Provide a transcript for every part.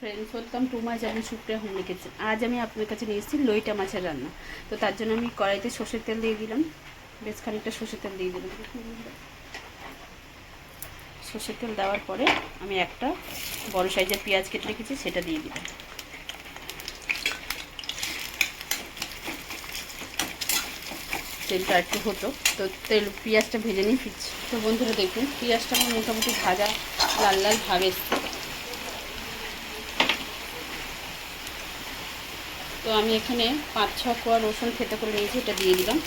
Friends, welcome to my channel Supriya homely kitchen. আজ আমি আপনার কাছে নিয়ে এসেছি লইটা মাছের রান্না। তো তার জন্য আমি কড়াইতে সর্ষের তেল দিয়ে দিলাম, বেশ খানিকটা সর্ষের তেল দিয়ে দিলাম। সর্ষের তেল দেওয়ার পরে আমি একটা বড় সাইজের পেঁয়াজ কেটে রেখেছি, সেটা দিয়ে দিলাম। তেলটা একটু হতো, তো পেঁয়াজটা ভেজে নিয়ে ফিরছি। তো বন্ধুরা দেখুন, পেঁয়াজটা আমার মোটামুটি ভাজা লাল লাল ভাব এসছে। তো আমি এখানে 5-6 কোয়া রসুন থেতো করে নিয়েছি, এটা দিয়ে দিলাম।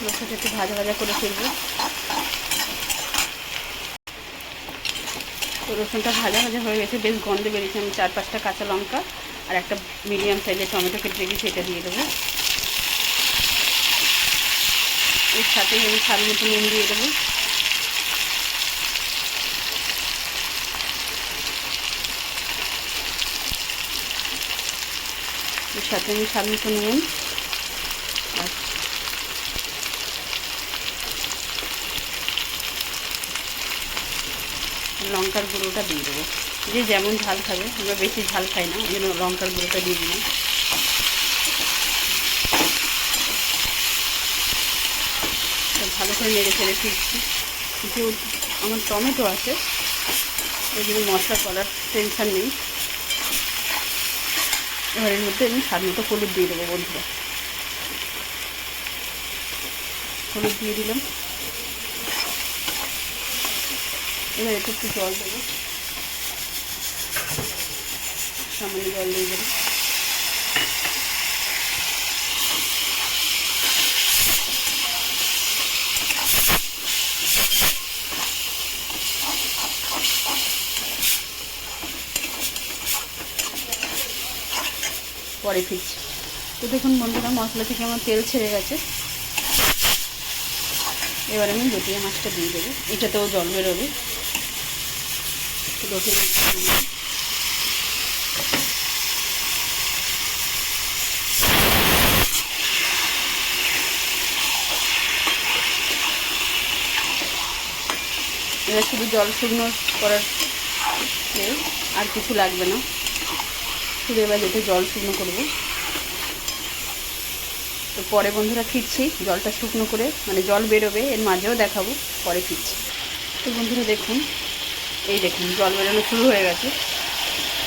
রসুনটা একটু ভাজা ভাজা করে ফেলবো। তো রসুনটা ভাজা ভাজা হয়ে গেছে, বেশ গন্ধ বেরিয়েছে। আমি 4-5টা কাঁচা লঙ্কা আর একটা মিডিয়াম সাইজের টমেটো কেটে রেখেছি, এটা দিয়ে দেবো। এর সাথে আমি স্বাদ মতো নুন দিয়ে দেবো। এর সাথে আমি স্বাদ মতো নুন আর লঙ্কার গুঁড়োটা দিয়ে দেবো। যে যেমন ঝাল খাবে, আমরা বেশি ঝাল খাই না, ওই জন্য লঙ্কার গুঁড়োটা দিয়ে দিলাম। ভালো করে নেড়ে ফেলে ফিরছি। যেহেতু আমার টমেটো আছে, ওই জন্য মশলা করার টেনশান নেই। এবার এর মধ্যে আমি স্বাদ মতো হলুদ দিয়ে দেবো বন্ধুরা। হলুদ দিয়ে দিলাম। এবার একটু জল দেবো, সামান্য জল দিয়ে দেবো। পরে ফিরছি। তো দেখুন বন্ধুরা, মশলা থেকে আমার তেল ছেড়ে গেছে। এবার আমি লটিয়া মাছটা দিয়ে দেবো, এটাতেও জল বেরোবে। লটিয়া মাছটা দিয়ে এবার শুধু জল শুকনো করার, আর কিছু লাগবে না। শুধু এবার যেতে জল শুকনো করবো। তো পরে বন্ধুরা ফিরছি, জলটা শুকনো করে, মানে জল বেরোবে, এর মাঝেও দেখাবো, পরে ফিরছি। তো বন্ধুরা দেখুন, এই দেখুন জল বেরোনো শুরু হয়ে গেছে।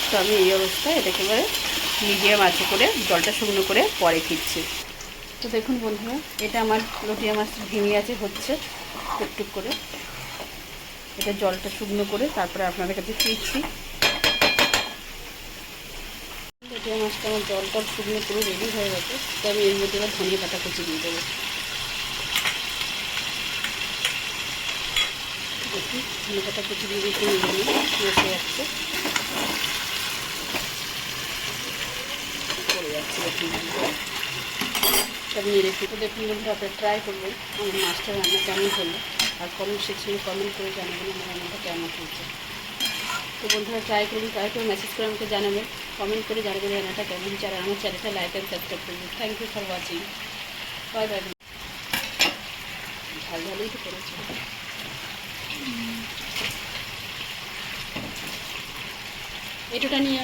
তো আমি এই অবস্থায় এটাকে এবারে মিডিয়াম আঁচে করে জলটা শুকনো করে পরে ফিরছি। তো দেখুন বন্ধুরা, এটা আমার লটিয়া মাছ ভেঙে আছে, হচ্ছে টুকটুক করে। এটা জলটা শুকনো করে তারপরে আপনাদের কাছে ফিরছি। লটিয়া মাছটা আমার জলটা শুকনো করে রেডি হয়ে গেছে। তো আমি এর মধ্যে এবার ধনিয়া পাতা কুচি দিয়ে দেবো। দেখি ধনিয়া পাতা কুচি দিয়ে দিতে বসে যাচ্ছে, পড়ে যাচ্ছে। দেখুন সব নিয়ে রেখে। তো দেখুন বন্ধুরা, আপনারা ট্রাই করবেন আমার মাছটা রান্না কেমন হলো, আর কমেন্ট সেকশনে কমেন্ট করে জানাবেন আমার রান্নাটা কেমন হয়েছে। তো বন্ধুরা ট্রাই করে মেসেজ করে আমাকে জানাবেন, কমেন্ট করে জানাবেন রান্নাটা কেমন হয়েছে। আর আমার চ্যানেলটা লাইক অ্যান্ড সাবস্ক্রাইব করবেন। Thank you for watching. Bye bye. ঝাল ঝালই তো করেছে। এটোটা নিয়ে